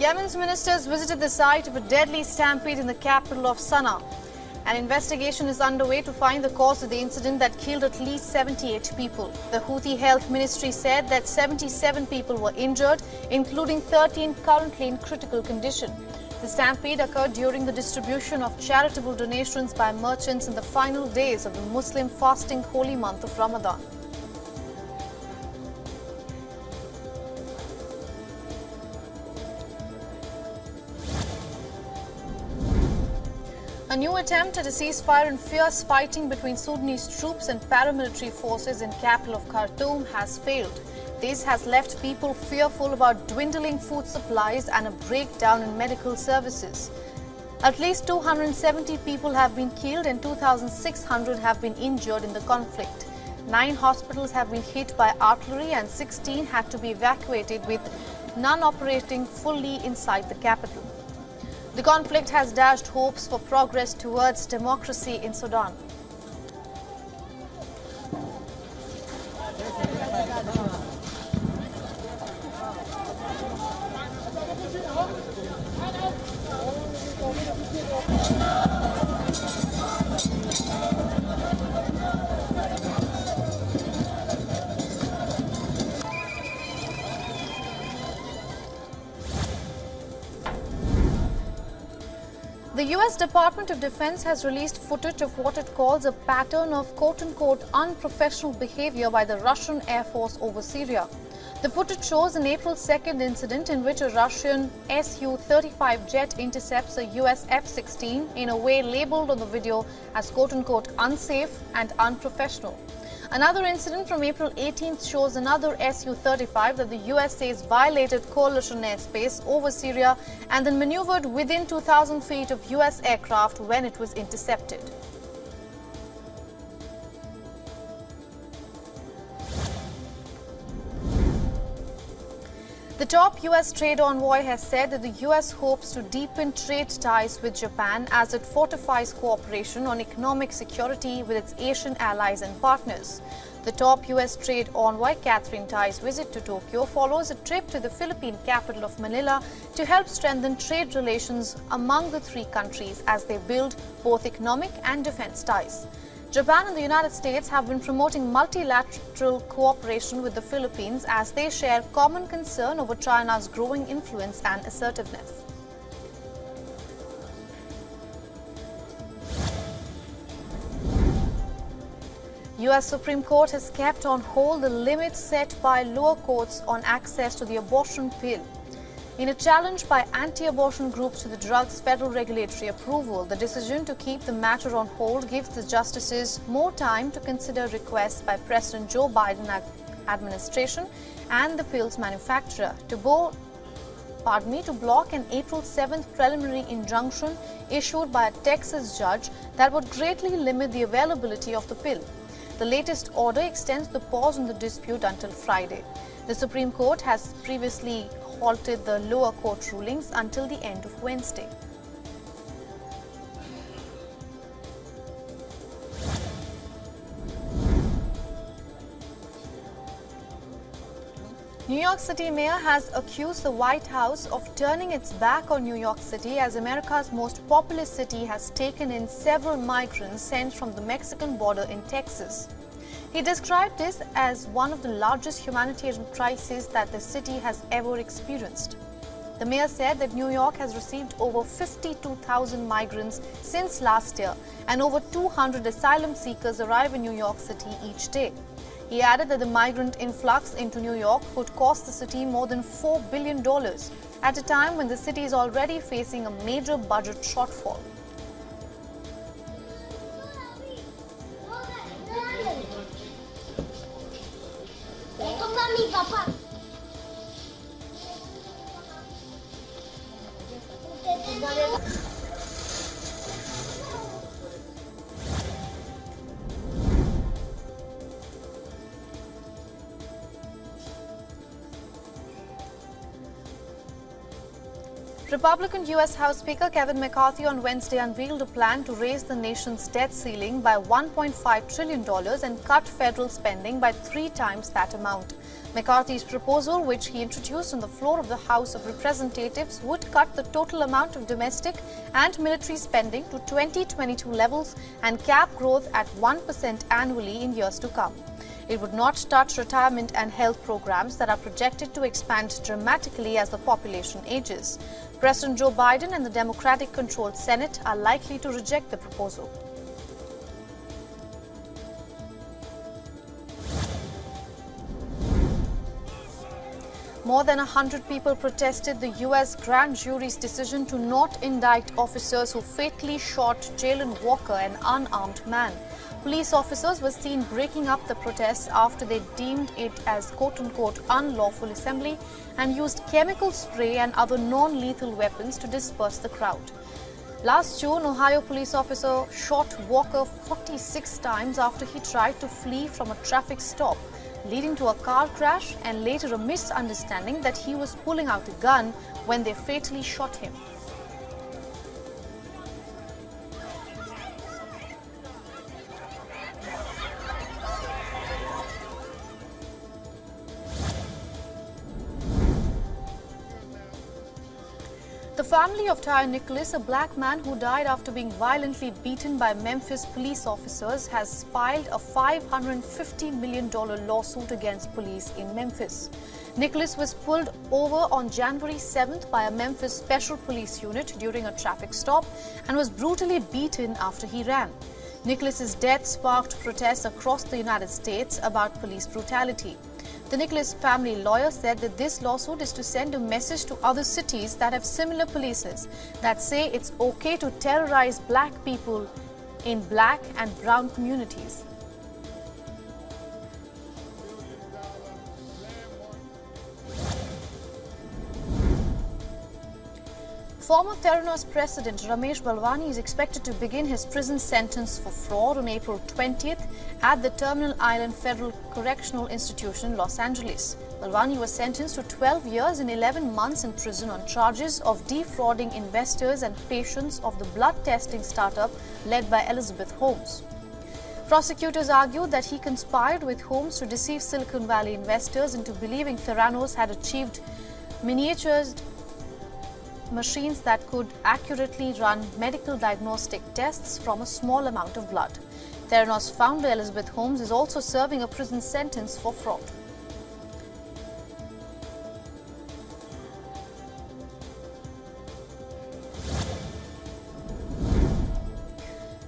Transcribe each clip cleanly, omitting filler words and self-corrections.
Yemen's ministers visited the site of a deadly stampede in the capital of Sana'a. An investigation is underway to find the cause of the incident that killed at least 78 people. The Houthi Health Ministry said that 77 people were injured, including 13 currently in critical condition. The stampede occurred during the distribution of charitable donations by merchants in the final days of the Muslim fasting holy month of Ramadan. A new attempt at a ceasefire and fierce fighting between Sudanese troops and paramilitary forces in capital of Khartoum has failed. This has left people fearful about dwindling food supplies and a breakdown in medical services. At least 270 people have been killed and 2,600 have been injured in the conflict. 9 hospitals have been hit by artillery and 16 had to be evacuated, with none operating fully inside the capital. The conflict has dashed hopes for progress towards democracy in Sudan. The U.S. Department of Defense has released footage of what it calls a pattern of quote-unquote unprofessional behavior by the Russian Air Force over Syria. The footage shows an April 2nd incident in which a Russian Su-35 jet intercepts a U.S. F-16 in a way labeled on the video as quote-unquote unsafe and unprofessional. Another incident from April 18th shows another Su-35 that the U.S. says violated coalition airspace over Syria and then maneuvered within 2,000 feet of U.S. aircraft when it was intercepted. The top U.S. trade envoy has said that the U.S. hopes to deepen trade ties with Japan as it fortifies cooperation on economic security with its Asian allies and partners. The top U.S. trade envoy Catherine Tai's visit to Tokyo follows a trip to the Philippine capital of Manila to help strengthen trade relations among the 3 countries as they build both economic and defense ties. Japan and the United States have been promoting multilateral cooperation with the Philippines as they share common concern over China's growing influence and assertiveness. U.S. Supreme Court has kept on hold the limits set by lower courts on access to the abortion pill. In a challenge by anti-abortion groups to the drug's federal regulatory approval, the decision to keep the matter on hold gives the justices more time to consider requests by President Joe Biden administration and the pill's manufacturer to block an April 7th preliminary injunction issued by a Texas judge that would greatly limit the availability of the pill. The latest order extends the pause on the dispute until Friday. The Supreme Court has previously halted the lower court rulings until the end of Wednesday. New York City mayor has accused the White House of turning its back on New York City as America's most populous city has taken in several migrants sent from the Mexican border in Texas. He described this as one of the largest humanitarian crises that the city has ever experienced. The mayor said that New York has received over 52,000 migrants since last year, and over 200 asylum seekers arrive in New York City each day. He added that the migrant influx into New York could cost the city more than $4 billion at a time when the city is already facing a major budget shortfall. Republican U.S. House Speaker Kevin McCarthy on Wednesday unveiled a plan to raise the nation's debt ceiling by $1.5 trillion and cut federal spending by 3 times that amount. McCarthy's proposal, which he introduced on the floor of the House of Representatives, would cut the total amount of domestic and military spending to 2022 levels and cap growth at 1% annually in years to come. It would not touch retirement and health programs that are projected to expand dramatically as the population ages. President Joe Biden and the Democratic-controlled Senate are likely to reject the proposal. More than 100 people protested the U.S. grand jury's decision to not indict officers who fatally shot Jalen Walker, an unarmed man. Police officers were seen breaking up the protests after they deemed it as quote-unquote unlawful assembly and used chemical spray and other non-lethal weapons to disperse the crowd. Last June, Ohio police officer shot Walker 46 times after he tried to flee from a traffic stop, leading to a car crash and later a misunderstanding that he was pulling out a gun when they fatally shot him. The family of Tyre Nicholas, a black man who died after being violently beaten by Memphis police officers, has filed a $550 million lawsuit against police in Memphis. Nicholas was pulled over on January 7th by a Memphis Special Police unit during a traffic stop and was brutally beaten after he ran. Nicholas's death sparked protests across the United States about police brutality. The Nicholas family lawyer said that this lawsuit is to send a message to other cities that have similar polices that say it's okay to terrorize black people in black and brown communities. Former Theranos President Ramesh Balwani is expected to begin his prison sentence for fraud on April 20th at the Terminal Island Federal Correctional Institution, Los Angeles. Balwani was sentenced to 12 years and 11 months in prison on charges of defrauding investors and patients of the blood testing startup led by Elizabeth Holmes. Prosecutors argued that he conspired with Holmes to deceive Silicon Valley investors into believing Theranos had achieved miniaturized machines that could accurately run medical diagnostic tests from a small amount of blood. Theranos founder Elizabeth Holmes is also serving a prison sentence for fraud.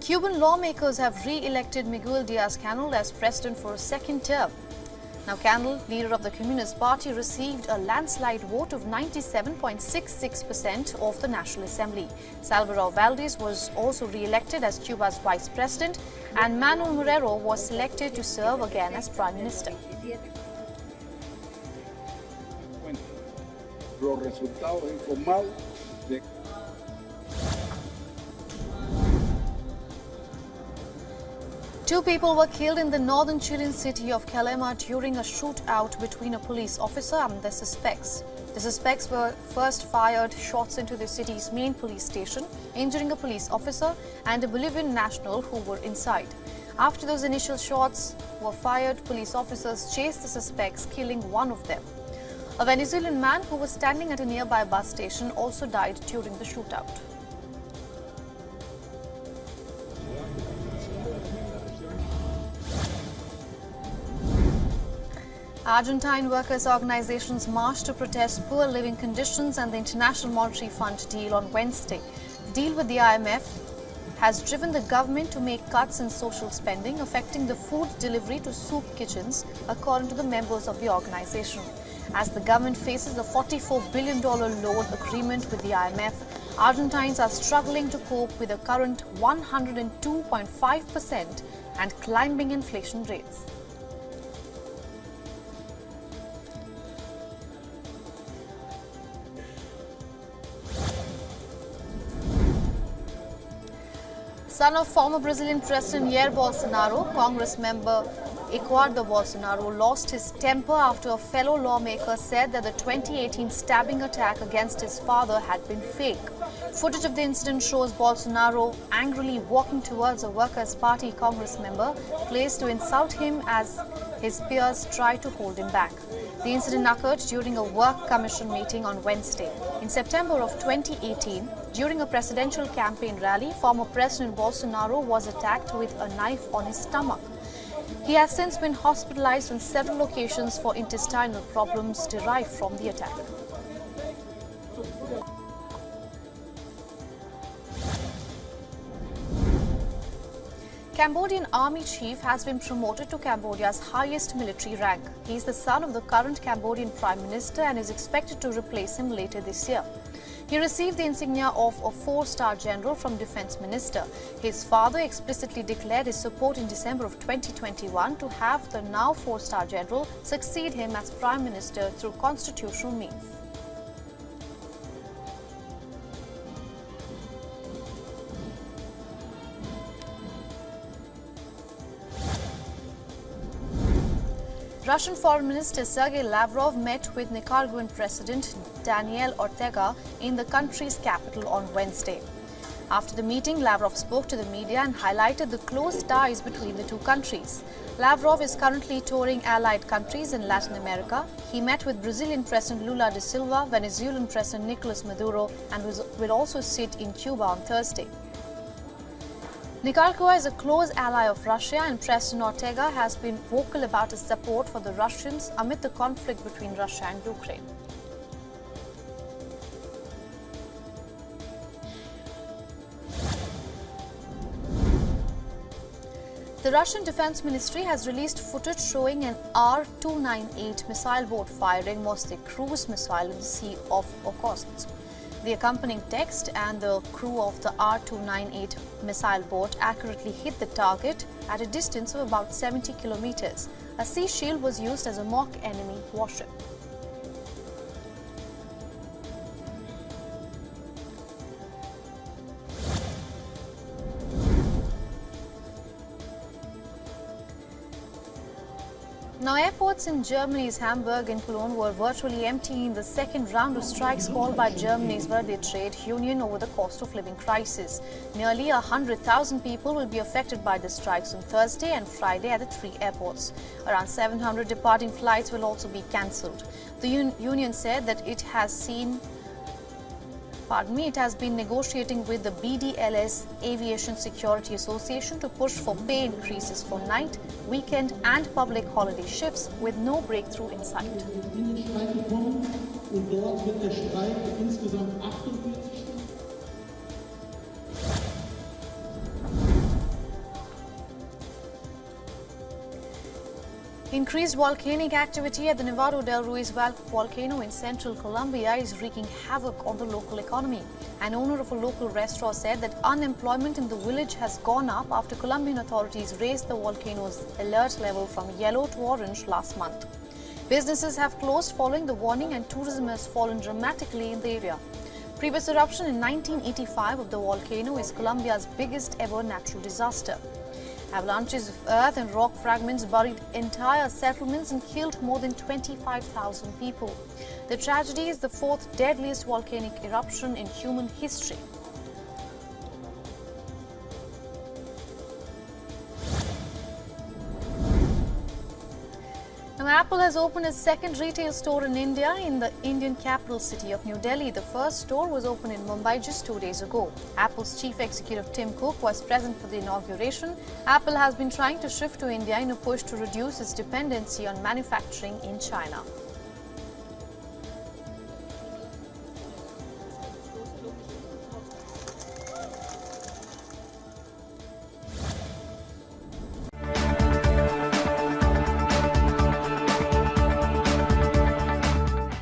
Cuban lawmakers have re-elected Miguel Diaz-Canel as president for a second term. Now, Canel, leader of the Communist Party, received a landslide vote of 97.66% of the National Assembly. Salvador Valdez was also re-elected as Cuba's vice president, and Manuel Moreno was selected to serve again as prime minister. Two people were killed in the northern Chilean city of Calama during a shootout between a police officer and their suspects. The suspects were first fired shots into the city's main police station, injuring a police officer and a Bolivian national who were inside. After those initial shots were fired, police officers chased the suspects, killing one of them. A Venezuelan man who was standing at a nearby bus station also died during the shootout. Argentine workers' organizations marched to protest poor living conditions and the International Monetary Fund deal on Wednesday. The deal with the IMF has driven the government to make cuts in social spending, affecting the food delivery to soup kitchens, according to the members of the organization. As the government faces a $44 billion loan agreement with the IMF, Argentines are struggling to cope with the current 102.5% and climbing inflation rates. Son of former Brazilian President Jair Bolsonaro, Congress member Eduardo Bolsonaro lost his temper after a fellow lawmaker said that the 2018 stabbing attack against his father had been fake. Footage of the incident shows Bolsonaro angrily walking towards a Workers' Party Congress member placed to insult him as his peers tried to hold him back. The incident occurred during a work commission meeting on Wednesday. In September of 2018, during a presidential campaign rally, former President Bolsonaro was attacked with a knife on his stomach. He has since been hospitalized on several occasions for intestinal problems derived from the attack. Cambodian army chief has been promoted to Cambodia's highest military rank. He is the son of the current Cambodian Prime Minister and is expected to replace him later this year. He received the insignia of a 4-star general from Defence Minister. His father explicitly declared his support in December of 2021 to have the now 4-star general succeed him as Prime Minister through constitutional means. Russian Foreign Minister Sergei Lavrov met with Nicaraguan President Daniel Ortega in the country's capital on Wednesday. After the meeting, Lavrov spoke to the media and highlighted the close ties between the two countries. Lavrov is currently touring allied countries in Latin America. He met with Brazilian President Lula da Silva, Venezuelan President Nicolas Maduro, and will also sit in Cuba on Thursday. Nicaragua is a close ally of Russia, and President Ortega has been vocal about his support for the Russians amid the conflict between Russia and Ukraine. The Russian Defense Ministry has released footage showing an R-298 missile boat firing Moste cruise missile in the Sea of Okhotsk. The accompanying text and the crew of the R-298 missile boat accurately hit the target at a distance of about 70 kilometers. A sea shield was used as a mock enemy warship. Now, airports in Germany's Hamburg and Cologne were virtually empty in the second round of strikes called by Germany's Verdi trade union over the cost of living crisis. Nearly 100,000 people will be affected by the strikes on Thursday and Friday at the 3 airports. Around 700 departing flights will also be cancelled. The union said that it has been negotiating with the BDLS Aviation Security Association to push for pay increases for night, weekend and public holiday shifts with no breakthrough in sight. Increased volcanic activity at the Nevado del Ruiz volcano in central Colombia is wreaking havoc on the local economy. An owner of a local restaurant said that unemployment in the village has gone up after Colombian authorities raised the volcano's alert level from yellow to orange last month. Businesses have closed following the warning, and tourism has fallen dramatically in the area. Previous eruption in 1985 of the volcano is Colombia's biggest ever natural disaster. Avalanches of earth and rock fragments buried entire settlements and killed more than 25,000 people. The tragedy is the 4th deadliest volcanic eruption in human history. Now, Apple has opened its second retail store in India in the Indian capital city of New Delhi. The first store was opened in Mumbai just 2 days ago. Apple's chief executive Tim Cook was present for the inauguration. Apple has been trying to shift to India in a push to reduce its dependency on manufacturing in China.